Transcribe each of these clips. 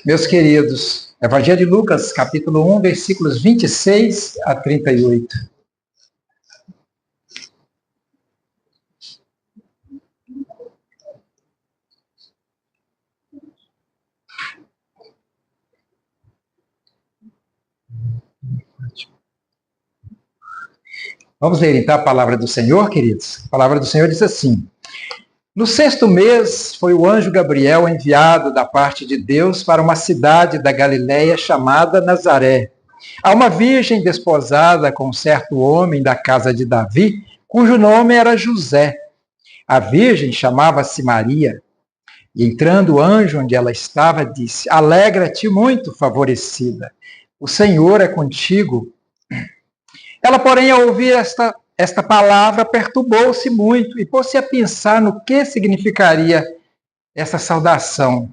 Meus queridos, Evangelho de Lucas, capítulo 1, versículos 26 a 38. Vamos ler então a palavra do Senhor, queridos? A palavra do Senhor diz assim: No 6º mês foi o anjo Gabriel enviado da parte de Deus para uma cidade da Galiléia chamada Nazaré, a uma virgem desposada com um certo homem da casa de Davi, cujo nome era José. A virgem chamava-se Maria. E entrando o anjo onde ela estava, disse: Alegra-te muito, favorecida, o Senhor é contigo. Ela, porém, ao ouvir esta palavra, perturbou-se muito e pôs-se a pensar no que significaria essa saudação.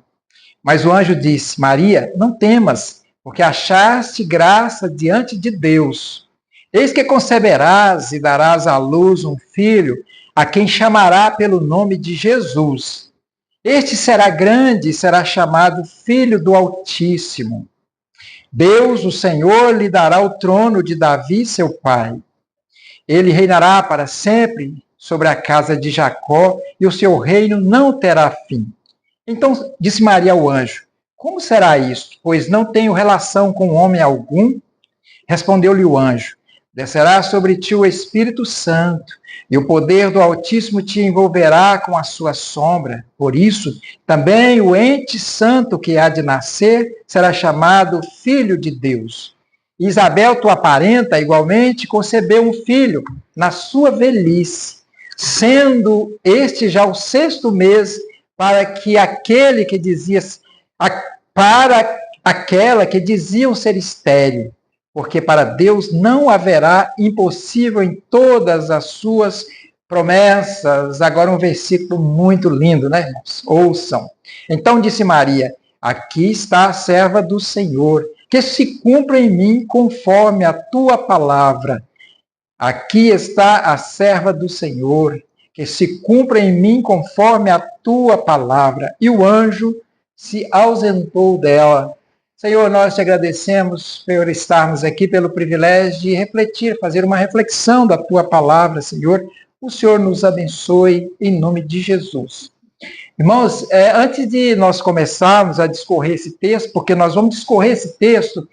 Mas o anjo disse: Maria, não temas, porque achaste graça diante de Deus. Eis que conceberás e darás à luz um filho, a quem chamará pelo nome de Jesus. Este será grande e será chamado Filho do Altíssimo. Deus, o Senhor, lhe dará o trono de Davi, seu pai. Ele reinará para sempre sobre a casa de Jacó, e o seu reino não terá fim. Então disse Maria ao anjo: Como será isto? Pois não tenho relação com homem algum. Respondeu-lhe o anjo: Descerá sobre ti o Espírito Santo, e o poder do Altíssimo te envolverá com a sua sombra. Por isso, também o ente santo que há de nascer será chamado Filho de Deus. Isabel, tua parenta, igualmente concebeu um filho na sua velhice, sendo este já o 6º mês para aquela que diziam ser estéril, porque para Deus não haverá impossível em todas as suas promessas. Agora um versículo muito lindo, né, irmãos? Ouçam. Então disse Maria: Aqui está a serva do Senhor, que se cumpra em mim conforme a tua palavra. Aqui está a serva do Senhor, que se cumpra em mim conforme a tua palavra. E o anjo se ausentou dela. Senhor, nós te agradecemos por estarmos aqui, pelo privilégio de refletir, fazer uma reflexão da tua palavra, Senhor. O Senhor nos abençoe em nome de Jesus. Irmãos, antes de nós começarmos a discorrer esse texto, porque nós vamos discorrer esse texto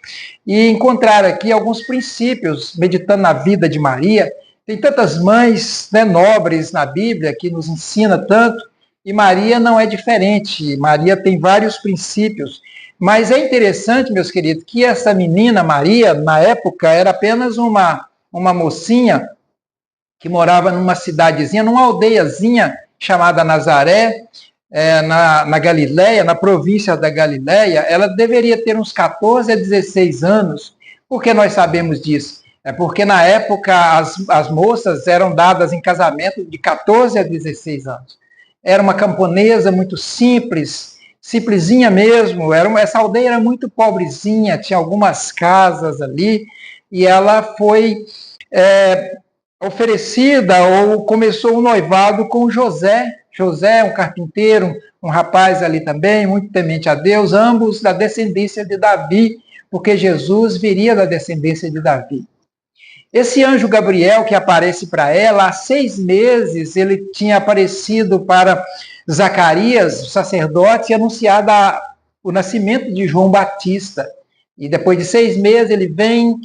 e encontrar aqui alguns princípios, meditando na vida de Maria. Tem tantas mães, né, nobres na Bíblia que nos ensina tanto, e Maria não é diferente. Maria tem vários princípios. Mas é interessante, meus queridos, que essa menina Maria, na época, era apenas uma mocinha que morava numa cidadezinha, numa aldeiazinha chamada Nazaré, na Galiléia, na província da Galiléia. Ela deveria ter uns 14 a 16 anos. Por que nós sabemos disso? É porque na época as moças eram dadas em casamento de 14 a 16 anos. Era uma camponesa muito simples, simplesinha mesmo. Essa aldeia era muito pobrezinha, tinha algumas casas ali, e ela foi oferecida ou começou um noivado com José. José, um carpinteiro, um rapaz ali também, muito temente a Deus, ambos da descendência de Davi, porque Jesus viria da descendência de Davi. Esse anjo Gabriel que aparece para ela, há 6 meses, ele tinha aparecido para Zacarias, o sacerdote, e anunciado o nascimento de João Batista. E depois de 6 meses, ele vem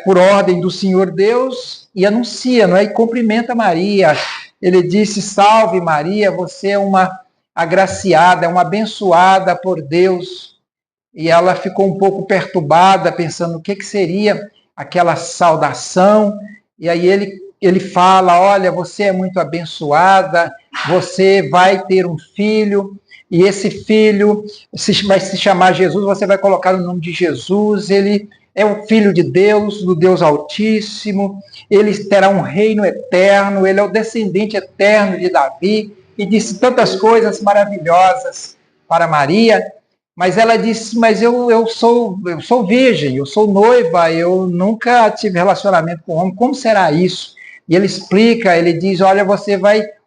por ordem do Senhor Deus e anuncia, não é? E cumprimenta Maria. Ele disse: Salve Maria, você é uma agraciada, é uma abençoada por Deus. E ela ficou um pouco perturbada, pensando o que seria aquela saudação. E aí ele fala: olha, você é muito abençoada, você vai ter um filho, e esse filho vai se chamar Jesus, você vai colocar o nome de Jesus. Ele é o Filho de Deus, do Deus Altíssimo, ele terá um reino eterno, ele é o descendente eterno de Davi, e disse tantas coisas maravilhosas para Maria. Mas ela disse: mas eu sou virgem, eu sou noiva, eu nunca tive relacionamento com homem, como será isso? E ele explica, ele diz: olha,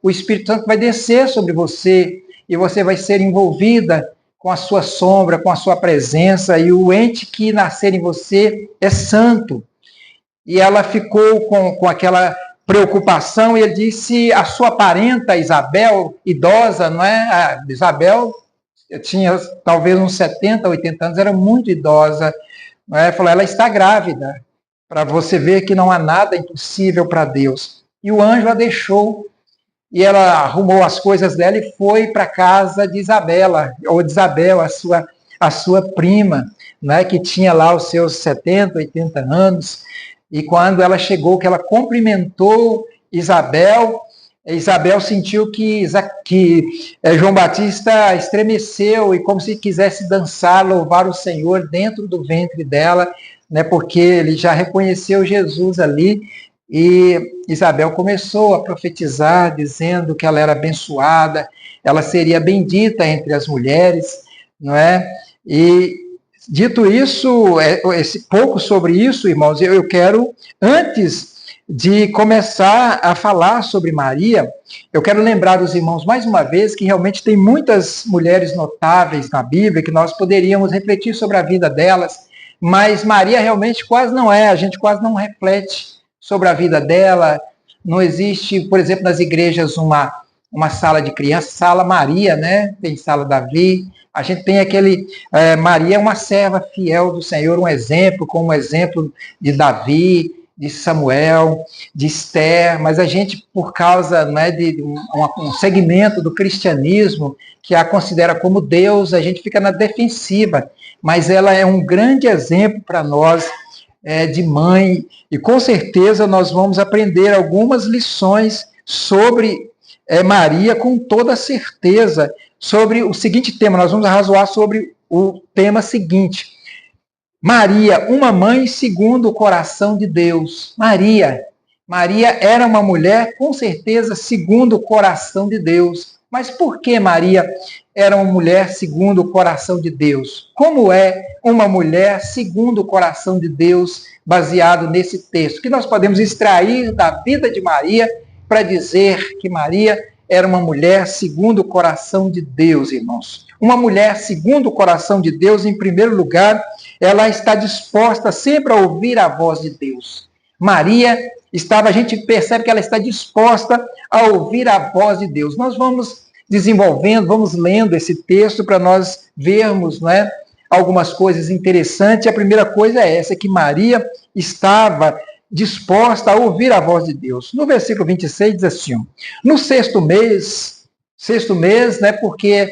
o Espírito Santo vai descer sobre você, e você vai ser envolvida com a sua sombra, com a sua presença, e o ente que nascer em você é santo. E ela ficou com aquela preocupação, e ele disse, a sua parenta Isabel, idosa, não é? A Isabel tinha talvez uns 70, 80 anos, era muito idosa, não é? Falou, ela está grávida, para você ver que não há nada impossível para Deus. E o anjo a deixou, e ela arrumou as coisas dela e foi para a casa de Isabela, ou de Isabel, a sua prima, né, que tinha lá os seus 70, 80 anos. E quando ela chegou, que ela cumprimentou Isabel, Isabel sentiu que João Batista estremeceu e como se quisesse dançar, louvar o Senhor dentro do ventre dela, né, porque ele já reconheceu Jesus ali. E Isabel começou a profetizar, dizendo que ela era abençoada, ela seria bendita entre as mulheres, não é? E dito isso, pouco sobre isso, irmãos, eu quero, antes de começar a falar sobre Maria, eu quero lembrar os irmãos mais uma vez que realmente tem muitas mulheres notáveis na Bíblia que nós poderíamos refletir sobre a vida delas, mas Maria realmente quase não é, a gente quase não reflete sobre a vida dela. Não existe, por exemplo, nas igrejas uma sala de criança, sala Maria, né? Tem sala Davi. A gente tem Maria é uma serva fiel do Senhor, um exemplo, como o exemplo de Davi, de Samuel, de Esther, mas a gente, por causa, né, de um segmento do cristianismo que a considera como Deus, a gente fica na defensiva, mas ela é um grande exemplo para nós, de mãe, e com certeza nós vamos aprender algumas lições sobre Maria, com toda certeza, sobre o seguinte tema. Nós vamos arrazoar sobre o tema seguinte: Maria, uma mãe segundo o coração de Deus. Maria era uma mulher, com certeza, segundo o coração de Deus. Mas por que Maria era uma mulher segundo o coração de Deus? Como é uma mulher segundo o coração de Deus, baseado nesse texto? Que nós podemos extrair da vida de Maria para dizer que Maria era uma mulher segundo o coração de Deus, irmãos. Uma mulher segundo o coração de Deus, em primeiro lugar, ela está disposta sempre a ouvir a voz de Deus. Maria a gente percebe que ela está disposta a ouvir a voz de Deus. Nós vamos desenvolvendo, vamos lendo esse texto para nós vermos, né, algumas coisas interessantes. A primeira coisa é essa, que Maria estava disposta a ouvir a voz de Deus. No versículo 26 diz assim, no sexto mês, né, porque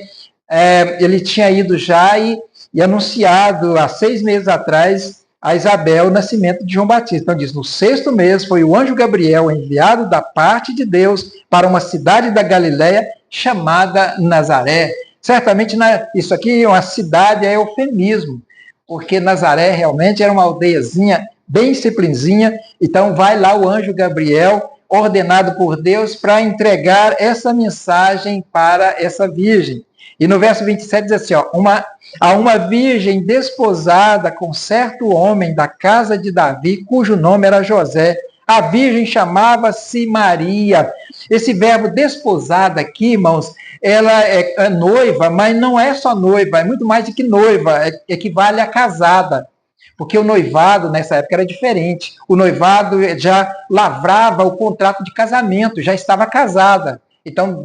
ele tinha ido já e anunciado há 6 meses atrás a Isabel o nascimento de João Batista. Então diz, no sexto mês foi o anjo Gabriel enviado da parte de Deus para uma cidade da Galileia chamada Nazaré. Certamente isso aqui, uma cidade, é eufemismo, porque Nazaré realmente era uma aldeiazinha bem simplesinha. Então vai lá o anjo Gabriel, ordenado por Deus, para entregar essa mensagem para essa virgem. E no verso 27 diz assim, a uma virgem desposada com certo homem da casa de Davi, cujo nome era José. A virgem chamava-se Maria. Esse verbo desposada aqui, irmãos, ela é noiva, mas não é só noiva, é muito mais do que noiva, equivale a casada. Porque o noivado, nessa época, era diferente. O noivado já lavrava o contrato de casamento, já estava casada. Então,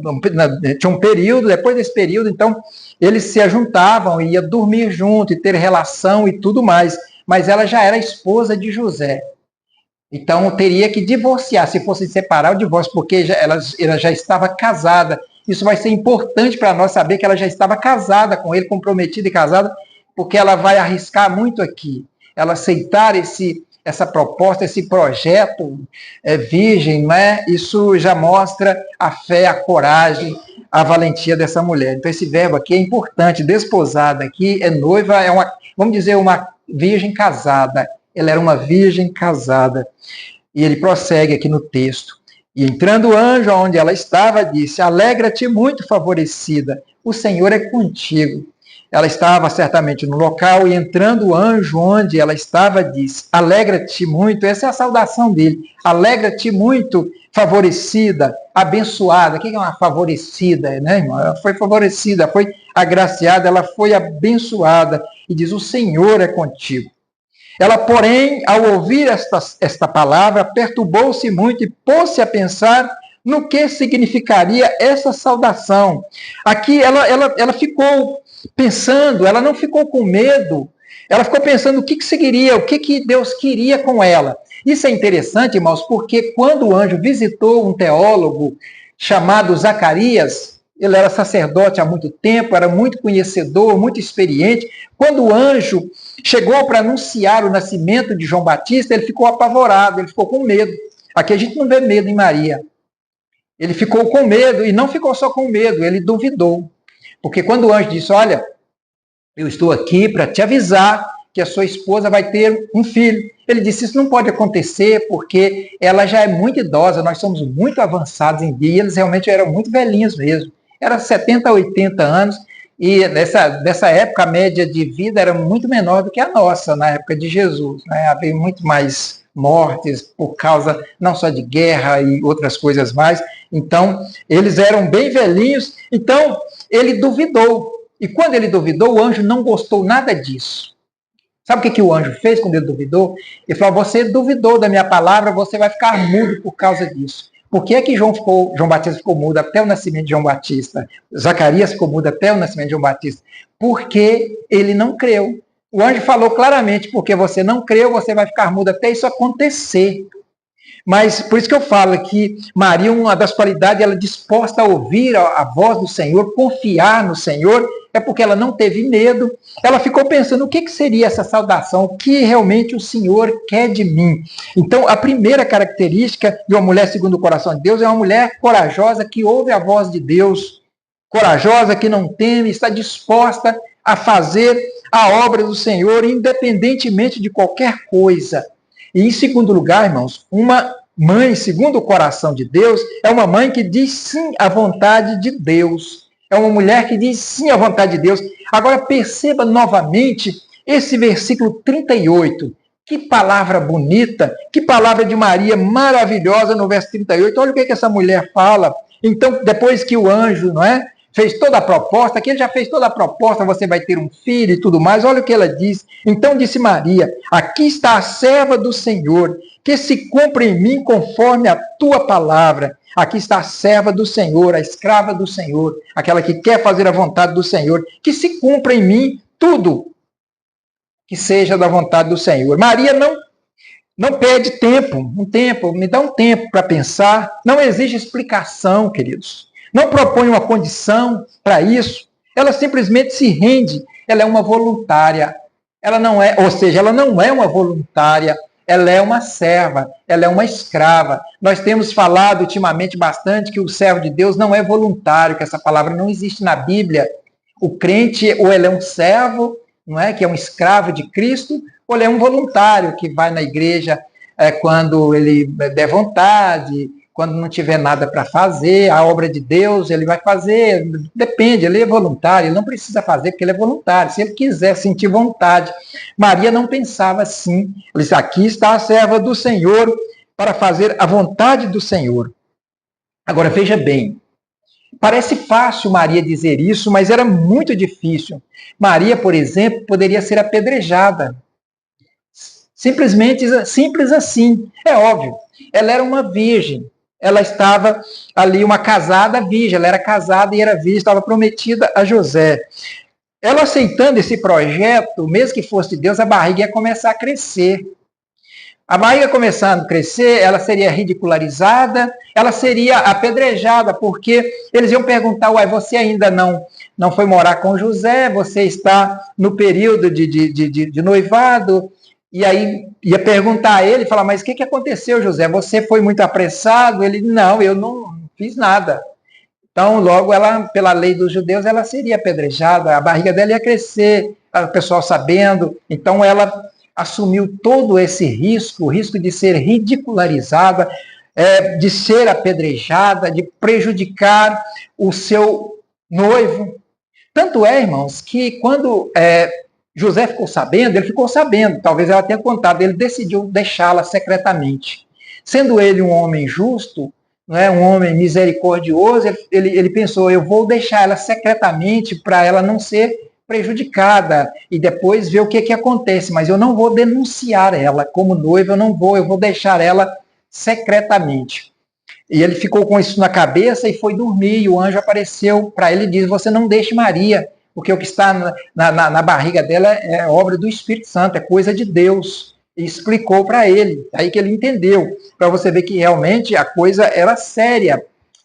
tinha um período, depois desse período, então, eles se ajuntavam, ia dormir junto, e ter relação e tudo mais. Mas ela já era esposa de José. Então, teria que divorciar, se fosse separar o divórcio, porque ela já estava casada. Isso vai ser importante para nós saber que ela já estava casada com ele, comprometida e casada, porque ela vai arriscar muito aqui. Ela aceitar essa proposta, esse projeto virgem, né? Isso já mostra a fé, a coragem, a valentia dessa mulher. Então, esse verbo aqui é importante. Desposada aqui é noiva, vamos dizer, uma virgem casada. Ela era uma virgem casada. E ele prossegue aqui no texto. E entrando o anjo onde ela estava, disse, alegra-te muito, favorecida, o Senhor é contigo. Ela estava certamente no local, e entrando o anjo onde ela estava, disse, alegra-te muito. Essa é a saudação dele. Alegra-te muito, favorecida, abençoada. O que é uma favorecida, né, irmão? Ela foi favorecida, foi agraciada, ela foi abençoada. E diz, o Senhor é contigo. Ela, porém, ao ouvir esta palavra, perturbou-se muito e pôs-se a pensar no que significaria essa saudação. Aqui ela ficou pensando, ela não ficou com medo, ela ficou pensando o que seguiria, o que Deus queria com ela. Isso é interessante, irmãos, porque quando o anjo visitou um teólogo chamado Zacarias, ele era sacerdote há muito tempo, era muito conhecedor, muito experiente. Quando o anjo chegou para anunciar o nascimento de João Batista, ele ficou apavorado, ele ficou com medo. Aqui a gente não vê medo em Maria. Ele ficou com medo, e não ficou só com medo, ele duvidou. Porque quando o anjo disse, olha, eu estou aqui para te avisar que a sua esposa vai ter um filho. Ele disse, isso não pode acontecer, porque ela já é muito idosa, nós somos muito avançados em dia, e eles realmente eram muito velhinhos mesmo. Era 70, 80 anos, e nessa época a média de vida era muito menor do que a nossa, na época de Jesus. Né? Havia muito mais mortes por causa não só de guerra e outras coisas mais. Então, eles eram bem velhinhos, então ele duvidou. E quando ele duvidou, o anjo não gostou nada disso. Sabe o que o anjo fez quando ele duvidou? Ele falou, você duvidou da minha palavra, você vai ficar mudo por causa disso. Por que é que João Batista ficou mudo até o nascimento de João Batista? Zacarias ficou mudo até o nascimento de João Batista? Porque ele não creu. O anjo falou claramente, porque você não creu, você vai ficar mudo até isso acontecer. Mas por isso que eu falo que Maria, uma das qualidades, ela é disposta a ouvir a voz do Senhor, confiar no Senhor, é porque ela não teve medo. Ela ficou pensando o que seria essa saudação, o que realmente o Senhor quer de mim. Então, a primeira característica de uma mulher segundo o coração de Deus é uma mulher corajosa que ouve a voz de Deus, corajosa que não teme, está disposta a fazer a obra do Senhor, independentemente de qualquer coisa. E em segundo lugar, irmãos, uma mãe, segundo o coração de Deus, é uma mãe que diz sim à vontade de Deus. É uma mulher que diz sim à vontade de Deus. Agora perceba novamente esse versículo 38. Que palavra bonita, que palavra de Maria maravilhosa no verso 38. Olha o que essa mulher fala. Então, depois que o anjo, não é? Fez toda a proposta, que ele já fez toda a proposta, você vai ter um filho e tudo mais. Olha o que ela diz. Então disse Maria, aqui está a serva do Senhor, que se cumpra em mim conforme a tua palavra. Aqui está a serva do Senhor, a escrava do Senhor, aquela que quer fazer a vontade do Senhor, que se cumpra em mim tudo que seja da vontade do Senhor. Maria não pede tempo, me dá um tempo para pensar. Não exige explicação, queridos. Não propõe uma condição para isso, ela simplesmente se rende, ela é uma voluntária, ela não é uma voluntária, ela é uma serva, ela é uma escrava. Nós temos falado ultimamente bastante que o servo de Deus não é voluntário, que essa palavra não existe na Bíblia. O crente, ou ele é um servo, não é, que é um escravo de Cristo, ou ele é um voluntário que vai na igreja quando ele der vontade, quando não tiver nada para fazer, a obra de Deus, ele vai fazer, depende, ele é voluntário, ele não precisa fazer porque ele é voluntário, se ele quiser sentir vontade. Maria não pensava assim, ela disse, aqui está a serva do Senhor para fazer a vontade do Senhor. Agora, veja bem, parece fácil Maria dizer isso, mas era muito difícil. Maria, por exemplo, poderia ser apedrejada. Simplesmente, simples assim, é óbvio, ela era uma virgem. Ela estava ali, uma casada virgem, ela era casada e era virgem, estava prometida a José. Ela aceitando esse projeto, mesmo que fosse de Deus, a barriga ia começar a crescer. A barriga começando a crescer, ela seria ridicularizada, ela seria apedrejada, porque eles iam perguntar, uai, você ainda não foi morar com José, você está no período de noivado. E aí ia perguntar a ele, falar, mas o que aconteceu, José? Você foi muito apressado? Ele, não, eu não fiz nada. Então, logo, ela, pela lei dos judeus, ela seria apedrejada, a barriga dela ia crescer, o pessoal sabendo. Então, ela assumiu todo esse risco, o risco de ser ridicularizada, de ser apedrejada, de prejudicar o seu noivo. Tanto é, irmãos, que quando José ficou sabendo, talvez ela tenha contado, ele decidiu deixá-la secretamente. Sendo ele um homem justo, não é um homem misericordioso, ele pensou, eu vou deixar ela secretamente para ela não ser prejudicada e depois ver o que acontece, mas eu não vou denunciar ela como noiva, eu vou deixar ela secretamente. E ele ficou com isso na cabeça e foi dormir, e o anjo apareceu para ele e disse, você não deixe Maria, porque o que está na barriga dela é obra do Espírito Santo, é coisa de Deus. E explicou para ele, aí que ele entendeu, para você ver que realmente a coisa era séria,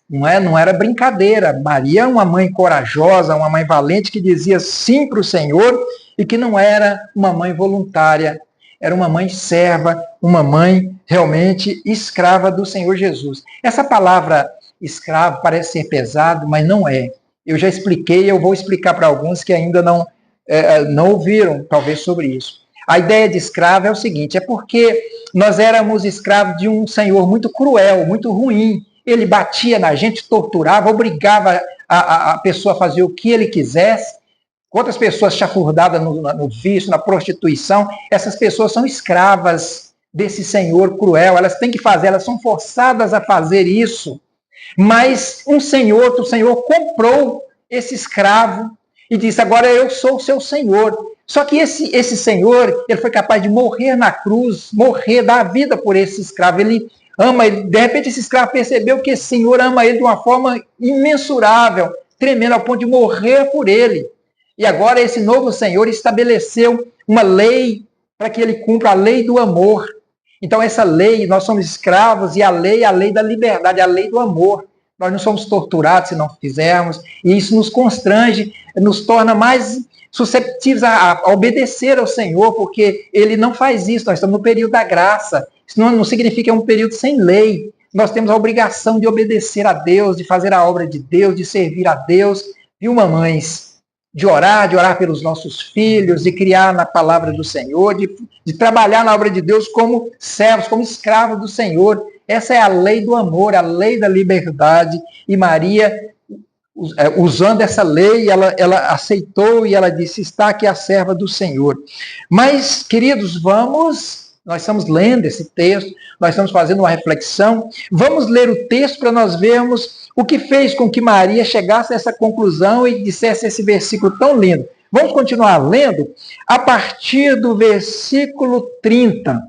não era brincadeira. Maria é uma mãe corajosa, uma mãe valente que dizia sim para o Senhor e que não era uma mãe voluntária, era uma mãe serva, uma mãe realmente escrava do Senhor Jesus. Essa palavra escravo parece ser pesado, mas não é. Eu já expliquei, eu vou explicar para alguns que ainda não ouviram, talvez, sobre isso. A ideia de escravo é o seguinte, é porque nós éramos escravos de um senhor muito cruel, muito ruim. Ele batia na gente, torturava, obrigava a pessoa a fazer o que ele quisesse. Quantas pessoas chafurdadas no vício, na prostituição, essas pessoas são escravas desse senhor cruel, elas têm que fazer, elas são forçadas a fazer isso. Mas o Senhor comprou esse escravo e disse, agora eu sou o seu Senhor. Só que esse Senhor, ele foi capaz de morrer na cruz, morrer, dar a vida por esse escravo. Ele ama ele. De repente esse escravo percebeu que esse Senhor ama ele de uma forma imensurável, tremenda, ao ponto de morrer por ele. E agora esse novo Senhor estabeleceu uma lei para que ele cumpra a lei do amor. Então essa lei, nós somos escravos, e a lei da liberdade, a lei do amor. Nós não somos torturados se não fizermos, e isso nos constrange, nos torna mais susceptíveis a obedecer ao Senhor, porque ele não faz isso. Nós estamos no período da graça. Isso não significa que é um período sem lei. Nós temos a obrigação de obedecer a Deus, de fazer a obra de Deus, de servir a Deus. Viu, mamães? De orar pelos nossos filhos, de criar na palavra do Senhor, de trabalhar na obra de Deus como servos, como escravos do Senhor. Essa é a lei do amor, a lei da liberdade. E Maria, usando essa lei, ela aceitou e ela disse, está aqui a serva do Senhor. Mas, queridos, nós estamos lendo esse texto, nós estamos fazendo uma reflexão, vamos ler o texto para nós vermos o que fez com que Maria chegasse a essa conclusão e dissesse esse versículo tão lindo. Vamos continuar lendo a partir do versículo 30.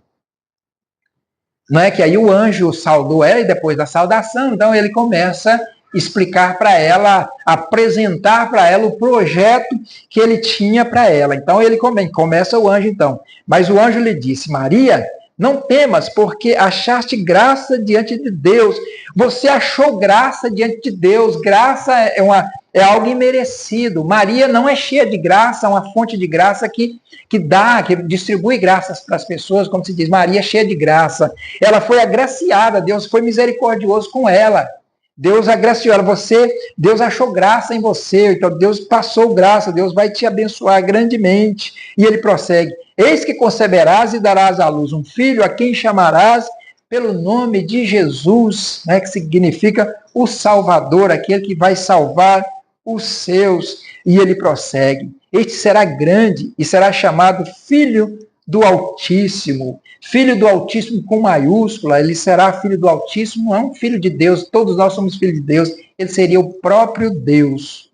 Não é que aí o anjo saudou ela, e depois da saudação, então ele começa a explicar para ela, apresentar para ela o projeto que ele tinha para ela. Então ele começa o anjo então. Mas o anjo lhe disse, Maria, não temas, porque achaste graça diante de Deus. Você achou graça diante de Deus. Graça é algo imerecido. Maria não é cheia de graça, é uma fonte de graça que distribui graças para as pessoas, como se diz, Maria é cheia de graça. Ela foi agraciada, Deus foi misericordioso com ela. Deus agraciou ela, Deus achou graça em você, então Deus passou graça, Deus vai te abençoar grandemente. E ele prossegue, eis que conceberás e darás à luz um filho, a quem chamarás pelo nome de Jesus, né, que significa o Salvador, aquele que vai salvar os seus. E ele prossegue, este será grande e será chamado Filho do Altíssimo. Filho do Altíssimo com maiúscula, ele será filho do Altíssimo, não é um filho de Deus, todos nós somos filhos de Deus, ele seria o próprio Deus.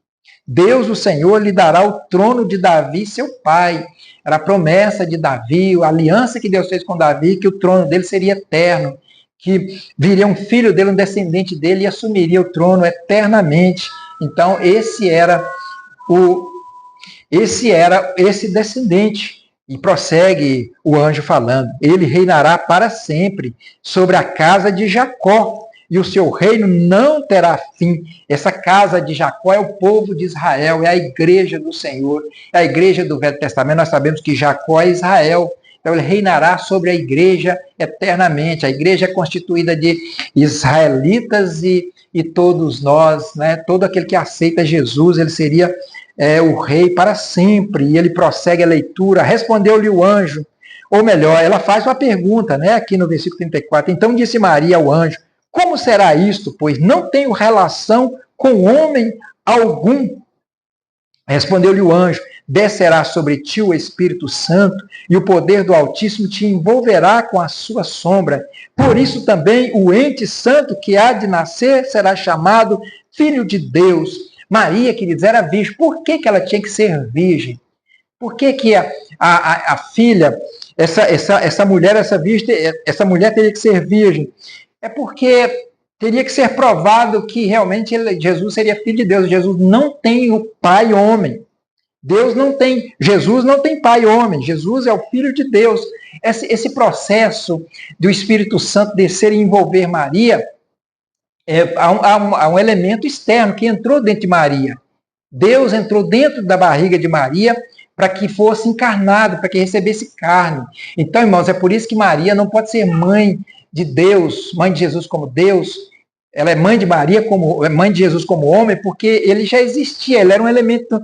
Deus, o Senhor, lhe dará o trono de Davi, seu pai. Era a promessa de Davi, a aliança que Deus fez com Davi, que o trono dele seria eterno, que viria um filho dele, um descendente dele, e assumiria o trono eternamente. Então, esse era esse descendente. E prossegue o anjo falando, ele reinará para sempre sobre a casa de Jacó, e o seu reino não terá fim. Essa casa de Jacó é o povo de Israel, é a igreja do Senhor, é a igreja do Velho Testamento. Nós sabemos que Jacó é Israel, então ele reinará sobre a igreja eternamente. A igreja é constituída de israelitas e todos nós, né? Todo aquele que aceita Jesus, ele seria o rei para sempre. E ele prossegue a leitura, respondeu-lhe o anjo, ou melhor, ela faz uma pergunta, né, aqui no versículo 34, então disse Maria ao anjo, como será isto, pois não tenho relação com homem algum? Respondeu-lhe o anjo, descerá sobre ti o Espírito Santo, e o poder do Altíssimo te envolverá com a sua sombra. Por isso também o ente santo que há de nascer será chamado Filho de Deus. Maria, queridos, era virgem. Por que ela tinha que ser virgem? Por que a filha, essa mulher, essa mulher teria que ser virgem? É porque teria que ser provado que realmente Jesus seria filho de Deus. Jesus não tem o pai homem. Jesus não tem pai homem. Jesus é o Filho de Deus. Esse processo do Espírito Santo descer e envolver Maria, há um elemento externo que entrou dentro de Maria. Deus entrou dentro da barriga de Maria para que fosse encarnado, para que recebesse carne. Então, irmãos, é por isso que Maria não pode ser mãe de Deus, mãe de Jesus como Deus. Ela é mãe de Maria, mãe de Jesus como homem, porque ele já existia, ele era um elemento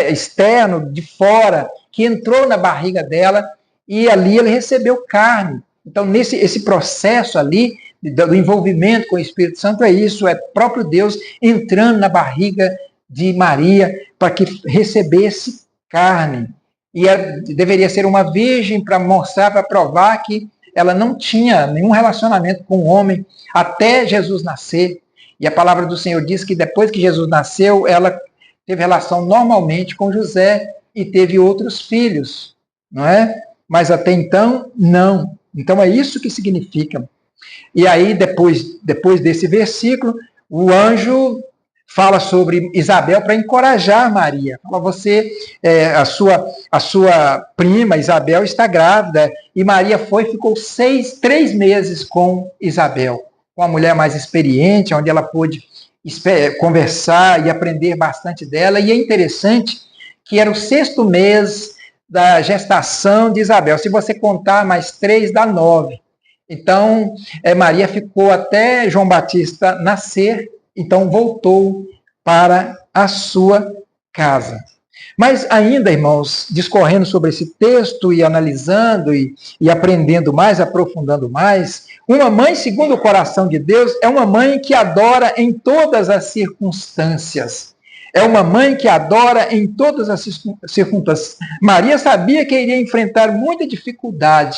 externo, de fora, que entrou na barriga dela e ali ele recebeu carne. Então, esse processo ali, do envolvimento com o Espírito Santo, é isso, é próprio Deus entrando na barriga de Maria para que recebesse carne. E deveria ser uma virgem para mostrar, para provar que ela não tinha nenhum relacionamento com o homem até Jesus nascer. E a palavra do Senhor diz que depois que Jesus nasceu, ela teve relação normalmente com José e teve outros filhos, não é? Mas até então, não. Então é isso que significa. E aí, depois desse versículo, o anjo fala sobre Isabel para encorajar Maria. Fala, a sua prima Isabel está grávida. E Maria ficou 3 meses com Isabel, com a mulher mais experiente, onde ela pôde conversar e aprender bastante dela. E é interessante que era o 6º mês da gestação de Isabel. Se você contar mais 3, dá 9. Então, Maria ficou até João Batista nascer, então voltou para a sua casa. Mas ainda, irmãos, discorrendo sobre esse texto e analisando e aprendendo mais, aprofundando mais, uma mãe segundo o coração de Deus é uma mãe que adora em todas as circunstâncias. É uma mãe que adora em todas as circunstâncias. Maria sabia que iria enfrentar muita dificuldade.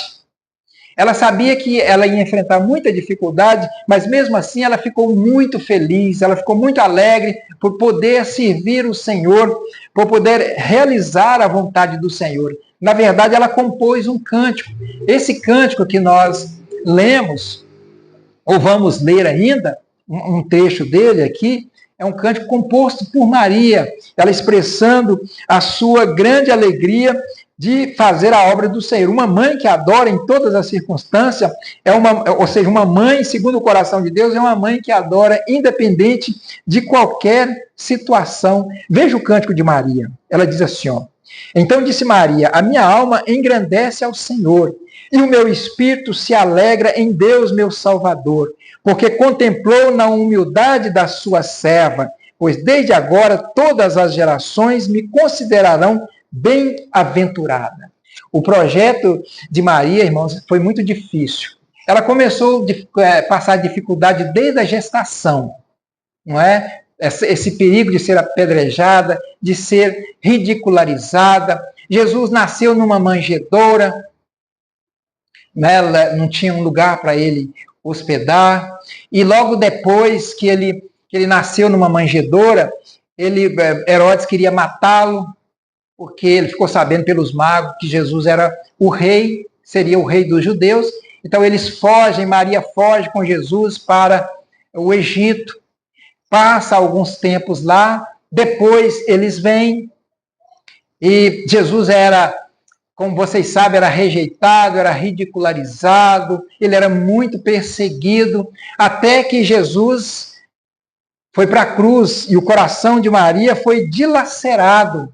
Ela sabia que ela ia enfrentar muita dificuldade, mas mesmo assim ela ficou muito feliz, ela ficou muito alegre por poder servir o Senhor, por poder realizar a vontade do Senhor. Na verdade, ela compôs um cântico. Esse cântico que nós lemos, ou vamos ler ainda, um trecho dele aqui, é um cântico composto por Maria, ela expressando a sua grande alegria de fazer a obra do Senhor. Uma mãe que adora em todas as circunstâncias, ou seja, uma mãe, segundo o coração de Deus, é uma mãe que adora independente de qualquer situação. Veja o cântico de Maria. Ela diz assim, ó: então disse Maria, a minha alma engrandece ao Senhor, e o meu espírito se alegra em Deus, meu Salvador, porque contemplou na humildade da sua serva, pois desde agora todas as gerações me considerarão bem-aventurada. O projeto de Maria, irmãos, foi muito difícil. Ela começou a passar dificuldade desde a gestação, não é? Esse perigo de ser apedrejada, de ser ridicularizada. Jesus nasceu numa manjedoura, né? Não tinha um lugar para ele hospedar, e logo depois que ele nasceu numa manjedoura, Herodes queria matá-lo, porque ele ficou sabendo pelos magos que Jesus era o rei, seria o rei dos judeus. Então eles fogem, Maria foge com Jesus para o Egito, passa alguns tempos lá, depois eles vêm, e Jesus era, como vocês sabem, era rejeitado, era ridicularizado, ele era muito perseguido, até que Jesus foi para a cruz e o coração de Maria foi dilacerado,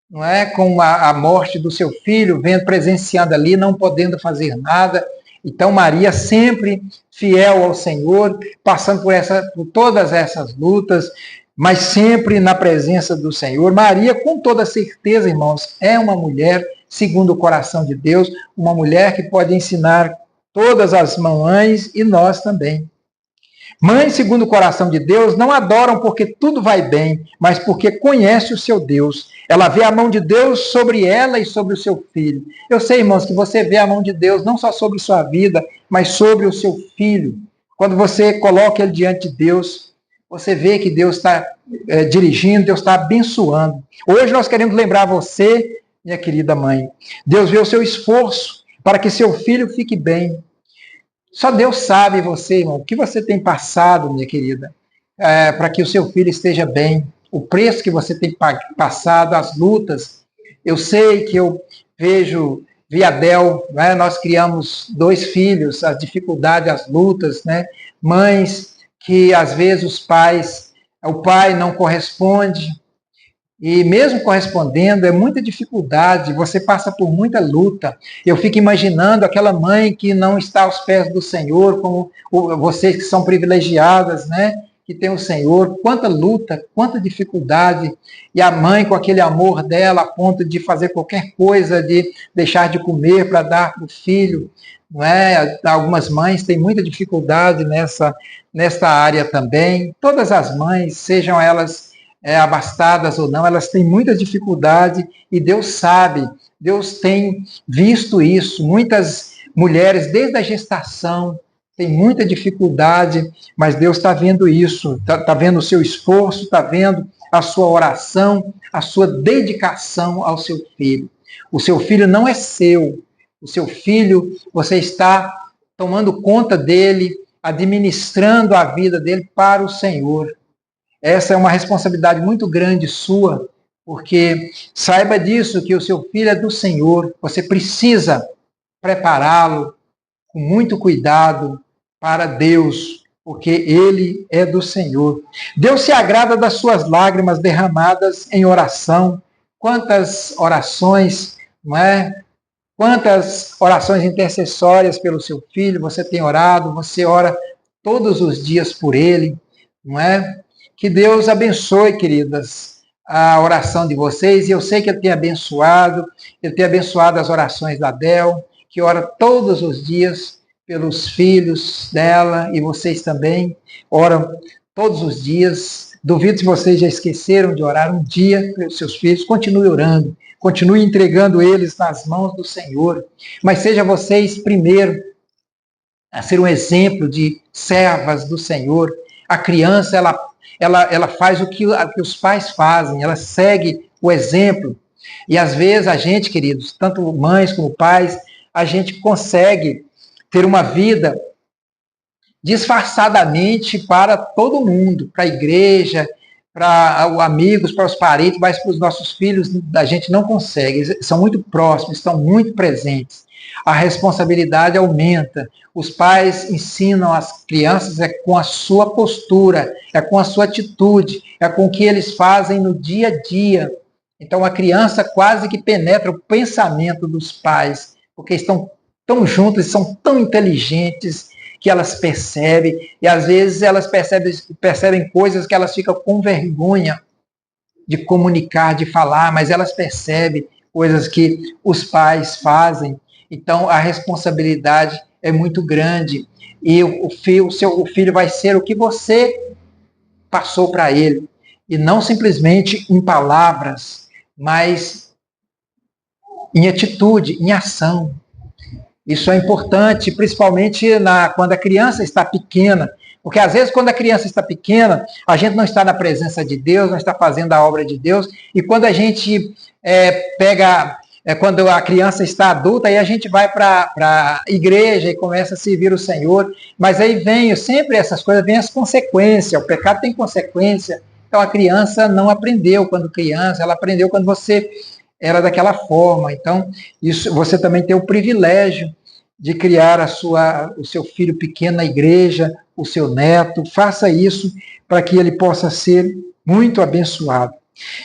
não é, com a morte do seu filho, presenciando ali, não podendo fazer nada. Então Maria sempre fiel ao Senhor, passando por todas essas lutas, mas sempre na presença do Senhor. Maria, com toda certeza, irmãos, é uma mulher segundo o coração de Deus, uma mulher que pode ensinar todas as mamães e nós também. Mães, segundo o coração de Deus, não adoram porque tudo vai bem, mas porque conhece o seu Deus. Ela vê a mão de Deus sobre ela e sobre o seu filho. Eu sei, irmãos, que você vê a mão de Deus não só sobre sua vida, mas sobre o seu filho. Quando você coloca ele diante de Deus, você vê que Deus está dirigindo, Deus está abençoando. Hoje nós queremos lembrar você, minha querida mãe. Deus vê o seu esforço para que seu filho fique bem. Só Deus sabe, você, irmão, o que você tem passado, minha querida, para que o seu filho esteja bem. O preço que você tem passado, as lutas. Eu sei que eu vejo via Del, né, nós criamos 2 filhos, as dificuldades, as lutas, né? Mães que às vezes o pai não corresponde, e mesmo correspondendo, é muita dificuldade, você passa por muita luta. Eu fico imaginando aquela mãe que não está aos pés do Senhor, como vocês que são privilegiadas, né? Que tem o Senhor, quanta luta, quanta dificuldade, e a mãe com aquele amor dela a ponto de fazer qualquer coisa, de deixar de comer para dar para o filho, não é? Algumas mães têm muita dificuldade nesta área também. Todas as mães, sejam elas abastadas ou não, elas têm muita dificuldade, e Deus sabe, Deus tem visto isso. Muitas mulheres, desde a gestação, tem muita dificuldade, mas Deus está vendo isso, está vendo o seu esforço, está vendo a sua oração, a sua dedicação ao seu filho. O seu filho não é seu, o seu filho, você está tomando conta dele, administrando a vida dele para o Senhor. Essa é uma responsabilidade muito grande sua, porque saiba disso, que o seu filho é do Senhor, você precisa prepará-lo com muito cuidado para Deus, porque ele é do Senhor. Deus se agrada das suas lágrimas derramadas em oração. Quantas orações, não é? Quantas orações intercessórias pelo seu filho você tem orado, você ora todos os dias por ele, não é? Que Deus abençoe, queridas, a oração de vocês, e eu sei que Ele tem abençoado as orações da Del, que ora todos os dias pelos filhos dela, e vocês também oram todos os dias. Duvido se vocês já esqueceram de orar um dia pelos seus filhos. Continue orando, continue entregando eles nas mãos do Senhor, mas seja vocês primeiro a ser um exemplo de servas do Senhor. A criança, ela faz o que os pais fazem, ela segue o exemplo. E às vezes a gente, queridos, tanto mães como pais, a gente consegue ter uma vida disfarçadamente para todo mundo, para a igreja, para amigos, para os parentes, mas para os nossos filhos a gente não consegue. Eles são muito próximos, estão muito presentes. A responsabilidade aumenta. Os pais ensinam as crianças com a sua postura, é com a sua atitude, é com o que eles fazem no dia a dia. Então a criança quase que penetra o pensamento dos pais, porque estão tão juntas, são tão inteligentes, que elas percebem, e às vezes elas percebem coisas que elas ficam com vergonha de comunicar, de falar, mas elas percebem coisas que os pais fazem. Então a responsabilidade é muito grande, e o filho vai ser o que você passou para ele, e não simplesmente em palavras, mas em atitude, em ação. Isso é importante, principalmente quando a criança está pequena, porque às vezes quando a criança está pequena, a gente não está na presença de Deus, não está fazendo a obra de Deus, e quando a gente quando a criança está adulta, aí a gente vai para a igreja e começa a servir o Senhor, mas aí vem sempre essas coisas, vem as consequências, o pecado tem consequência. Então a criança não aprendeu quando criança, ela aprendeu quando você era daquela forma. Então, isso, você também tem o privilégio de criar o seu filho pequeno na igreja, o seu neto. Faça isso para que ele possa ser muito abençoado.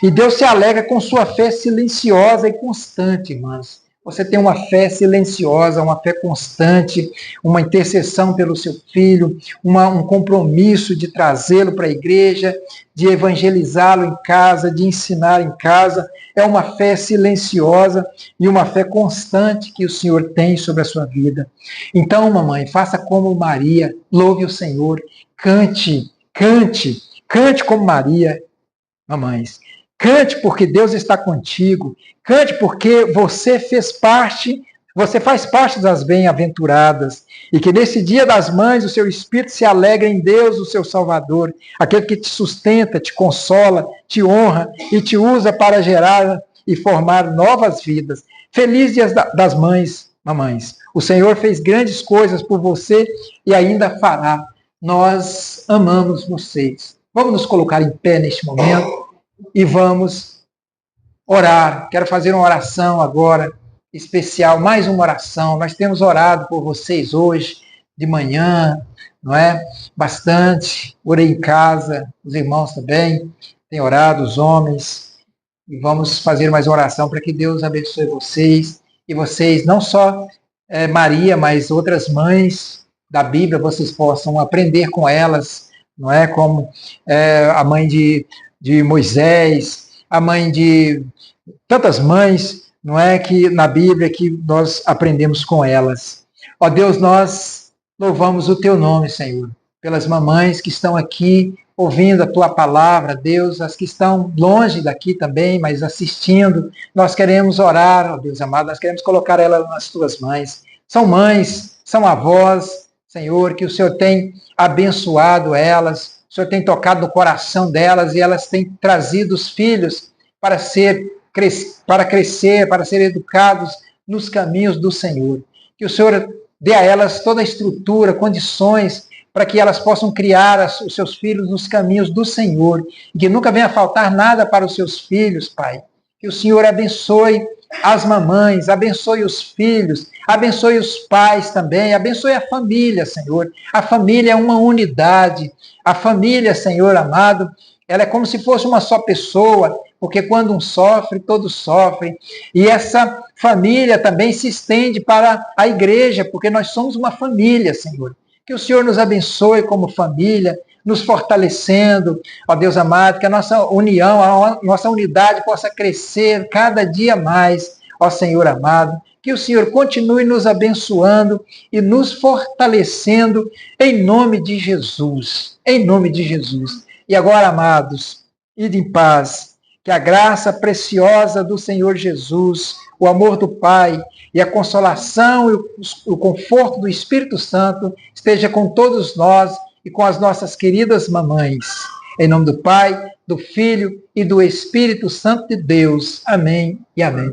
E Deus se alegra com sua fé silenciosa e constante, irmãs. Você tem uma fé silenciosa, uma fé constante, uma intercessão pelo seu filho, um compromisso de trazê-lo para a igreja, de evangelizá-lo em casa, de ensinar em casa. É uma fé silenciosa e uma fé constante que o Senhor tem sobre a sua vida. Então, mamãe, faça como Maria, louve o Senhor, cante como Maria, mamães. Cante porque Deus está contigo. Cante porque você faz parte das bem-aventuradas. E que nesse dia das mães o seu espírito se alegre em Deus, o seu Salvador, aquele que te sustenta, te consola, te honra e te usa para gerar e formar novas vidas. Feliz dia das mães, mamães. O Senhor fez grandes coisas por você e ainda fará. Nós amamos vocês. Vamos nos colocar em pé neste momento e vamos orar. Quero fazer uma oração agora especial, mais uma oração. Nós temos orado por vocês hoje, de manhã, não é? Bastante. Orei em casa, os irmãos também têm orado, os homens. E vamos fazer mais uma oração para que Deus abençoe vocês. E vocês, não só Maria, mas outras mães da Bíblia, vocês possam aprender com elas, não é? Como a mãe de Moisés, a mãe de tantas mães, não é, que na Bíblia que nós aprendemos com elas. Ó Deus, nós louvamos o teu nome, Senhor, pelas mamães que estão aqui ouvindo a tua palavra, Deus, as que estão longe daqui também, mas assistindo. Nós queremos orar, ó Deus amado, nós queremos colocar elas nas tuas mães. São mães, são avós, Senhor, que o Senhor tem abençoado elas, o Senhor tem tocado no coração delas e elas têm trazido os filhos para crescer, para ser educados nos caminhos do Senhor. Que o Senhor dê a elas toda a estrutura, condições para que elas possam criar os seus filhos nos caminhos do Senhor. E que nunca venha faltar nada para os seus filhos, Pai. Que o Senhor abençoe as mamães, abençoe os filhos, abençoe os pais também, abençoe a família, Senhor. A família é uma unidade. A família, Senhor amado, ela é como se fosse uma só pessoa, porque quando um sofre, todos sofrem. E essa família também se estende para a igreja, porque nós somos uma família, Senhor. Que o Senhor nos abençoe como família, nos fortalecendo, ó Deus amado, que a nossa união, a nossa unidade possa crescer cada dia mais, ó Senhor amado. Que o Senhor continue nos abençoando e nos fortalecendo em nome de Jesus. Em nome de Jesus. E agora, amados, ide em paz. Que a graça preciosa do Senhor Jesus, o amor do Pai e a consolação e o conforto do Espírito Santo esteja com todos nós e com as nossas queridas mamães. Em nome do Pai, do Filho e do Espírito Santo de Deus. Amém e amém.